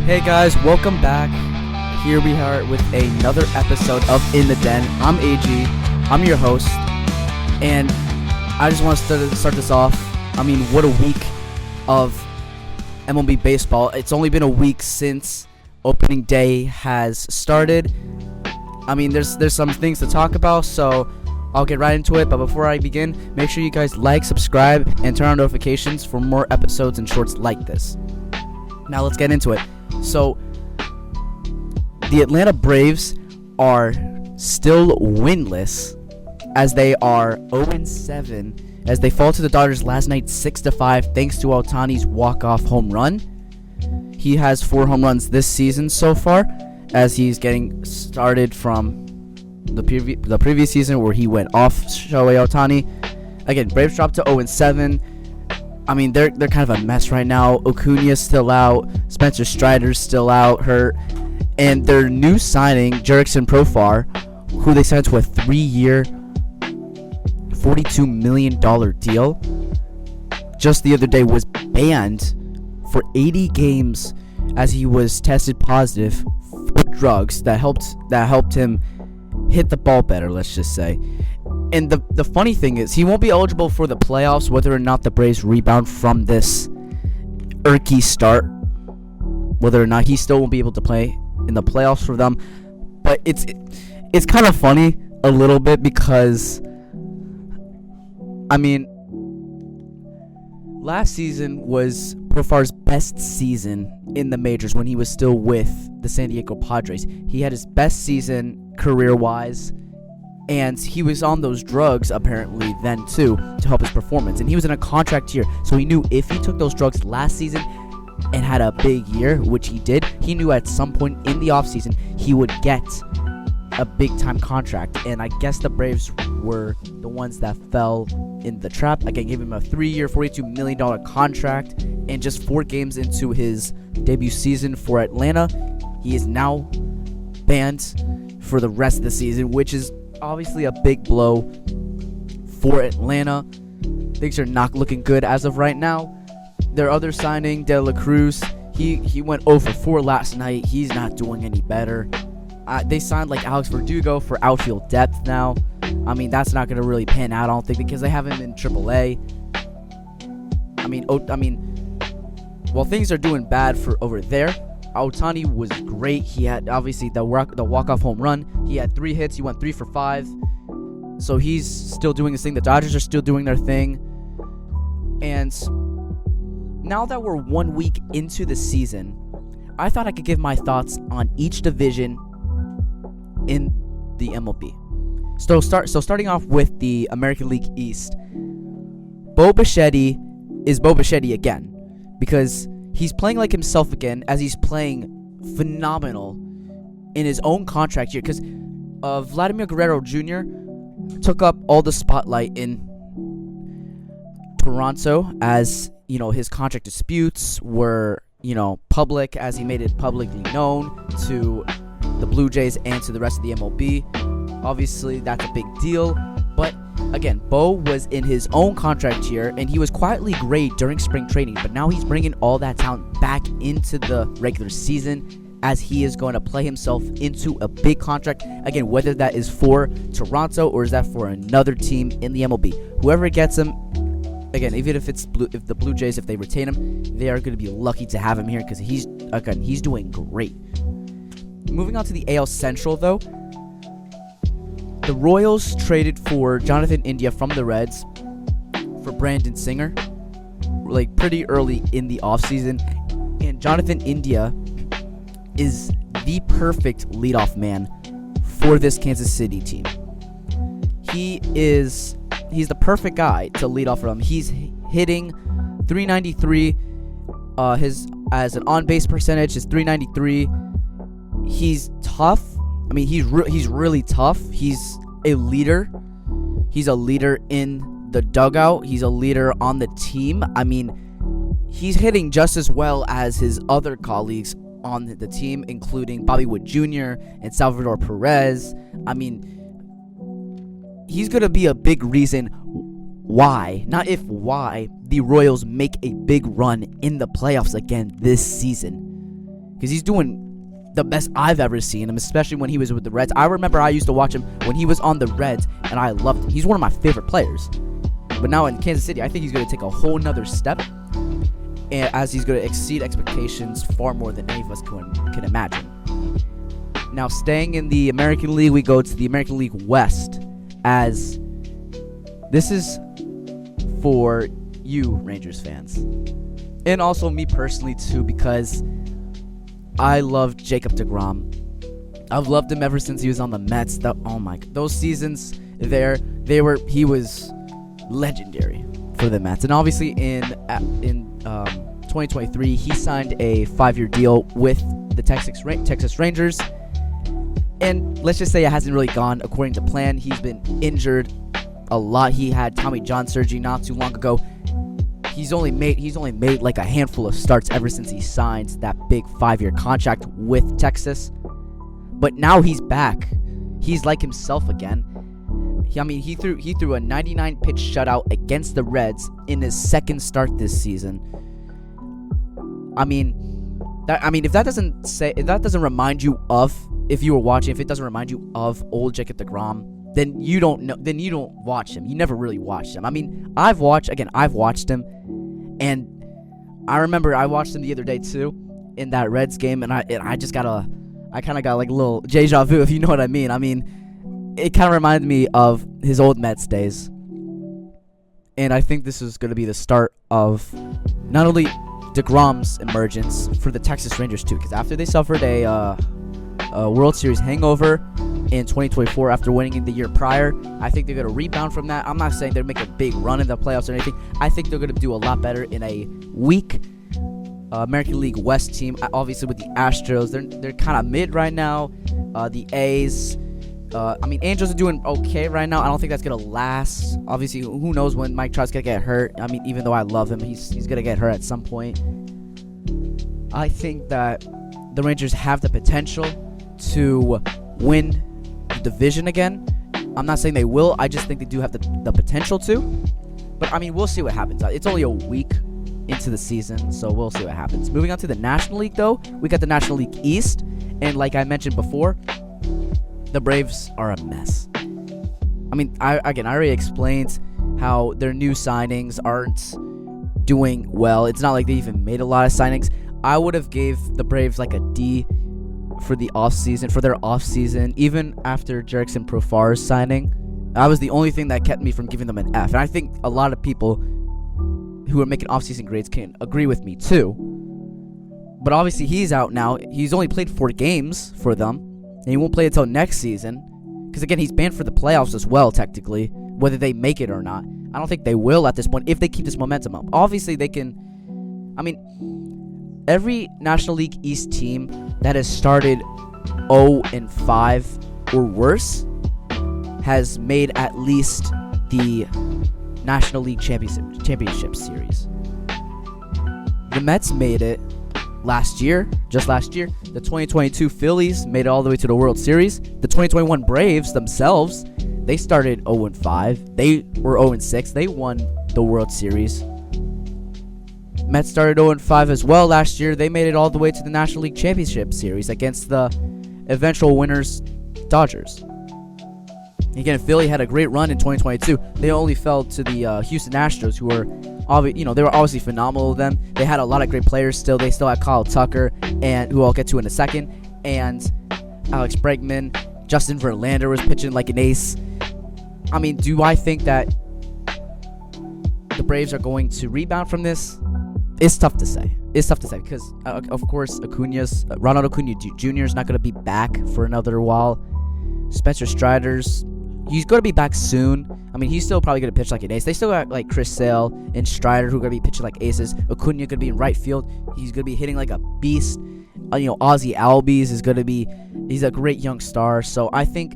Hey guys, welcome back. Here we are with another episode of In the Den. I'm AG. I'm your host. And I just want to start this off. I mean, what a week of MLB baseball. It's only been a week since opening day has started. I mean, there's some things to talk about, so I'll get right into it. But before I begin, make sure you guys like, subscribe, and turn on notifications for more episodes and shorts like this. Now let's get into it. So, the Atlanta Braves are still winless as they are 0-7 as they fall to the Dodgers last night 6-5 thanks to Ohtani's walk-off home run. He has 4 home runs this season so far as he's getting started from the previous season where he went off Shohei Ohtani. Again, Braves dropped to 0-7. I mean, they're kind of a mess right now. Acuna's still out. Spencer Strider's still out, hurt. And their new signing, Jurickson Profar, who they signed to a 3-year, $42 million deal, just the other day was banned for 80 games as he was tested positive for drugs that helped him hit the ball better, let's just say. And the funny thing is, he won't be eligible for the playoffs whether or not the Braves rebound from this irky start. Whether or not he still won't be able to play in the playoffs for them. But it's kind of funny a little bit because, I mean, last season was Profar's best season in the majors when he was still with the San Diego Padres. He had his best season career-wise. And he was on those drugs, apparently, then, too, to help his performance. And he was in a contract year, so he knew if he took those drugs last season and had a big year, which he did, he knew at some point in the offseason he would get a big-time contract. And I guess the Braves were the ones that fell in the trap. Again, gave him a 3-year, $42 million contract. And just 4 games into his debut season for Atlanta, he is now banned for the rest of the season, which is obviously a big blow for Atlanta. Things are not looking good as of right now. Their other signing, De La Cruz, he went 0 for 4 last night. He's not doing any better. They signed like Alex Verdugo for outfield depth now. I mean, that's not going to really pan out, I don't think, because they have him in AAA. I mean, while things are doing bad for over there, Ohtani was great. He had, obviously, the walk-off home run. He had 3 hits. He went 3 for 5. So he's still doing his thing. The Dodgers are still doing their thing. And now that we're 1 week into the season, I thought I could give my thoughts on each division in the MLB. So starting off with the American League East, Bo Bichette is Bo Bichette again because he's playing like himself again, as he's playing phenomenal in his own contract year. Because Vladimir Guerrero Jr. took up all the spotlight in Toronto, as you know, his contract disputes were public, as he made it publicly known to the Blue Jays and to the rest of the MLB. Obviously, that's a big deal. But again, Bo was in his own contract year, and he was quietly great during spring training, but now he's bringing all that talent back into the regular season as he is going to play himself into a big contract. Again, whether that is for Toronto or is that for another team in the MLB. Whoever gets him, again, even if it's if the Blue Jays, if they retain him, they are going to be lucky to have him here because he's doing great. Moving on to the AL Central, though. The Royals traded for Jonathan India from the Reds for Brandon Singer, like pretty early in the offseason. And Jonathan India is the perfect leadoff man for this Kansas City team. He's the perfect guy to lead off from. He's hitting .393. As an on-base percentage is .393. He's tough. I mean, he's really tough. He's a leader. He's a leader in the dugout. He's a leader on the team. I mean, he's hitting just as well as his other colleagues on the team, including Bobby Wood Jr. and Salvador Perez. I mean, he's going to be a big reason why, not if, why the Royals make a big run in the playoffs again this season. Because he's doing the best I've ever seen him, especially when he was with the Reds. I remember I used to watch him when he was on the Reds, and I loved him. He's one of my favorite players. But now in Kansas City, I think he's going to take a whole nother step, as he's going to exceed expectations far more than any of us can imagine. Now, staying in the American League, we go to the American League West, as this is for you Rangers fans, and also me personally too, because I love Jacob deGrom. I've loved him ever since he was on the Mets. Those seasons there, he was legendary for the Mets. And obviously in 2023, he signed a 5-year deal with the Texas Rangers. And let's just say it hasn't really gone according to plan. He's been injured a lot. He had Tommy John surgery not too long ago. He's only made like a handful of starts ever since he signed that big 5-year contract with Texas. But now he's back. He's like himself again. He threw a 99-pitch shutout against the Reds in his second start this season. If that doesn't remind you of, if you were watching, if it doesn't remind you of old Jacob deGrom, then you don't watch him. You never really watched him. I've watched him, and I remember I watched him the other day too in that Reds game, and I kind of got like a little deja vu, if you know what I mean. It kind of reminded me of his old Mets days, and I think this is going to be the start of not only deGrom's emergence for the Texas Rangers too, because after they suffered a World Series hangover in 2024 after winning in the year prior, I think they're going to rebound from that. I'm not saying they're making a big run in the playoffs or anything. I think they're going to do a lot better in a weak American League West team. Obviously with the Astros, they're kind of mid right now. The A's, Angels are doing okay right now. I don't think that's going to last. Obviously, who knows when Mike Trout's going to get hurt. Even though I love him, he's going to get hurt at some point. I think that the Rangers have the potential to win the division again. I'm not saying they will. I just think they do have the potential to. But, we'll see what happens. It's only a week into the season, so we'll see what happens. Moving on to the National League, though, we got the National League East. And like I mentioned before, the Braves are a mess. I already explained how their new signings aren't doing well. It's not like they even made a lot of signings. I would have gave the Braves like a D for their offseason, even after Jerickson Profar's signing. That was the only thing that kept me from giving them an F. And I think a lot of people who are making offseason grades can agree with me too. But obviously he's out now. He's only played 4 games for them, and he won't play until next season. Because again, he's banned for the playoffs as well, technically, whether they make it or not. I don't think they will at this point if they keep this momentum up. Obviously they can. Every National League East team that has started 0-5 or worse has made at least the National League Championship Series. The Mets made it just last year. The 2022 Phillies made it all the way to the World Series. The 2021 Braves themselves, they started 0-5. They were 0-6. They won the World Series. Mets started 0-5 as well last year. They made it all the way to the National League Championship Series against the eventual winners, Dodgers. Again, Philly had a great run in 2022. They only fell to the Houston Astros, who were, they were obviously phenomenal. Them, they had a lot of great players still. They still had Kyle Tucker, and who I'll get to in a second, and Alex Bregman. Justin Verlander was pitching like an ace. Do I think that the Braves are going to rebound from this? It's tough to say. Because, of course, Ronald Acuna Jr. is not going to be back for another while. Spencer Strider's, he's going to be back soon. He's still probably going to pitch like an ace. They still got like Chris Sale and Strider who are going to be pitching like aces. Acuna going to be in right field. He's going to be hitting like a beast. Ozzie Albies is going to be, he's a great young star. So I think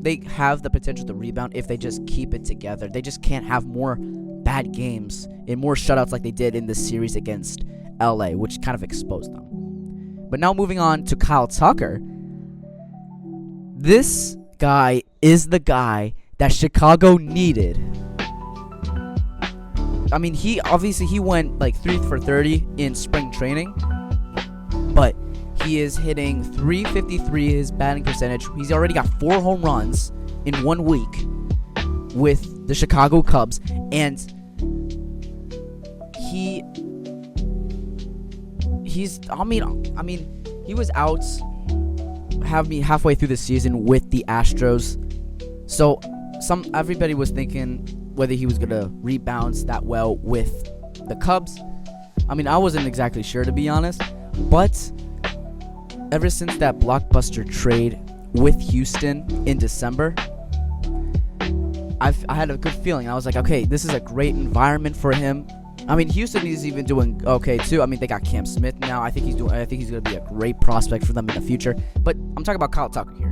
they have the potential to rebound if they just keep it together. They just can't have more bad games and more shutouts like they did in this series against LA, which kind of exposed them. But now moving on to Kyle Tucker. This guy is the guy that Chicago needed I mean, he went like 3 for 30 in spring training, but he is hitting .353 his batting percentage. He's already got 4 home runs in 1 week with the Chicago Cubs, and he was out halfway through the season with the Astros, so everybody was thinking whether he was gonna rebound that well with the Cubs. I mean, I wasn't exactly sure, to be honest, but ever since that blockbuster trade with Houston in December, I had a good feeling. I was like, okay, this is a great environment for him. I mean, Houston is even doing okay too. I mean, they got Cam Smith now. I think he's going to be a great prospect for them in the future. But I'm talking about Kyle Tucker here.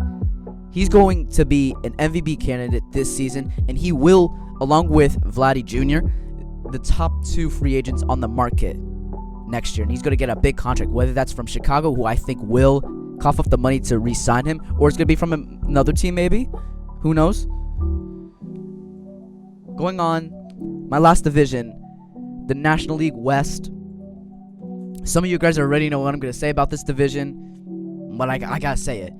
He's going to be an MVP candidate this season, and he will, along with Vladdy Jr., the top 2 free agents on the market next year. And he's going to get a big contract, whether that's from Chicago, who I think will cough up the money to re-sign him, or it's going to be from another team maybe. Who knows? Going on, my last division, the National League West. Some of you guys already know what I'm going to say about this division, but I got to say it.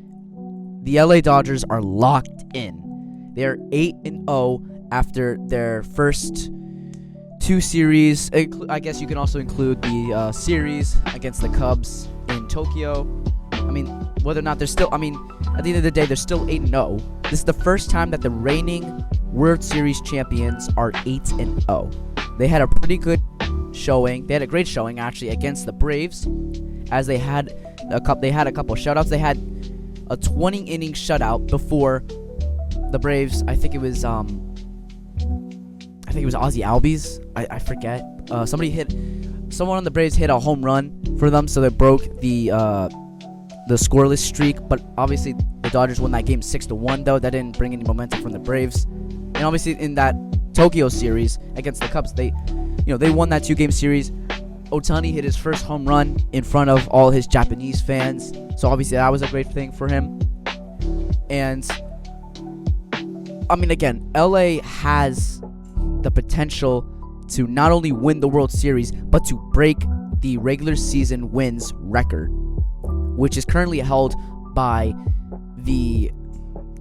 The LA Dodgers are locked in. They're 8-0 after their first 2 series. I guess you can also include the series against the Cubs in Tokyo. I mean, whether or not they're still, at the end of the day, they're still 8-0. This is the first time that the reigning World Series champions are 8-0. They had a pretty good showing. They had a great showing, actually, against the Braves, as they had a couple shutouts. They had a 20-inning shutout before the Braves. I think it was Ozzie Albies. I forget. Someone on the Braves hit a home run for them, so they broke the scoreless streak. But obviously, the Dodgers won that game 6-1. Though that didn't bring any momentum from the Braves. And obviously, in that Tokyo series against the Cubs, they won that 2-game series. Ohtani hit his first home run in front of all his Japanese fans, so obviously that was a great thing for him. And again, LA has the potential to not only win the World Series, but to break the regular season wins record, which is currently held by the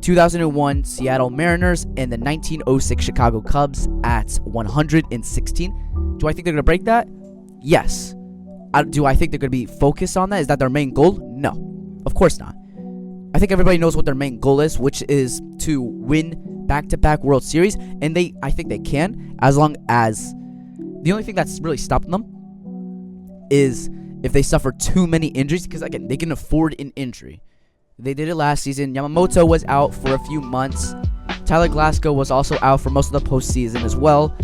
2001 Seattle Mariners and the 1906 Chicago Cubs at 116. Do I think they're going to break that? Yes. Do I think they're going to be focused on that? Is that their main goal? No. Of course not. I think everybody knows what their main goal is, which is to win back-to-back World Series, and I think they can, as long as the only thing that's really stopping them is if they suffer too many injuries, because again, they can afford an injury. They did it last season. Yamamoto was out for a few months. Tyler Glasgow was also out for most of the postseason as well.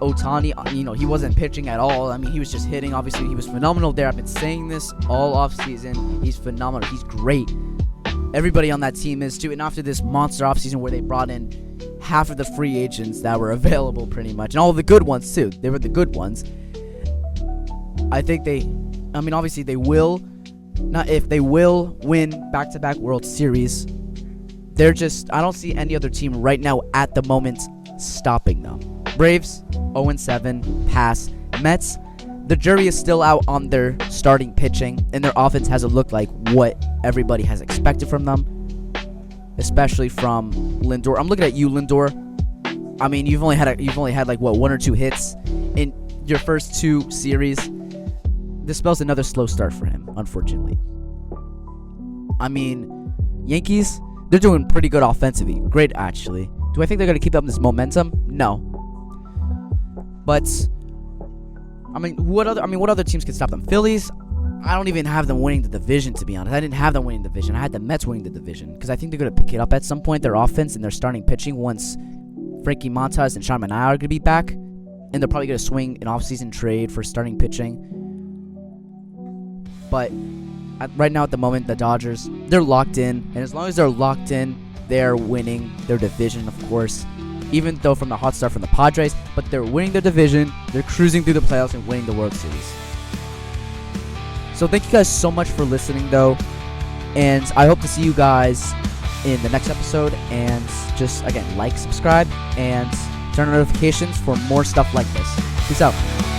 Ohtani, he wasn't pitching at all. He was just hitting. Obviously, he was phenomenal there. I've been saying this all offseason. He's phenomenal. He's great. Everybody on that team is too. And after this monster offseason where they brought in half of the free agents that were available pretty much, and all of the good ones too. They were the good ones. I think obviously they will. Not if they will win back-to-back World Series. I don't see any other team right now at the moment stopping them. Braves, 0-7, pass. Mets, the jury is still out on their starting pitching, and their offense hasn't looked like what everybody has expected from them, especially from Lindor. I'm looking at you, Lindor. You've only had like 1 or 2 hits in your first 2 series. This spells another slow start for him, unfortunately. Yankees, they're doing pretty good offensively. Great, actually. Do I think they're going to keep up this momentum? No. But, what other teams can stop them? Phillies, I don't even have them winning the division, to be honest. I didn't have them winning the division. I had the Mets winning the division, because I think they're going to pick it up at some point, their offense and their starting pitching, once Frankie Montas and Sean Manaea are going to be back. And they're probably going to swing an offseason trade for starting pitching. But right now, at the moment, the Dodgers, they're locked in. And as long as they're locked in, they're winning their division, of course. Even though from the hot start from the Padres. But they're winning their division. They're cruising through the playoffs and winning the World Series. So thank you guys so much for listening, though. And I hope to see you guys in the next episode. And just, again, like, subscribe, and turn turn on notifications for more stuff like this. Peace out.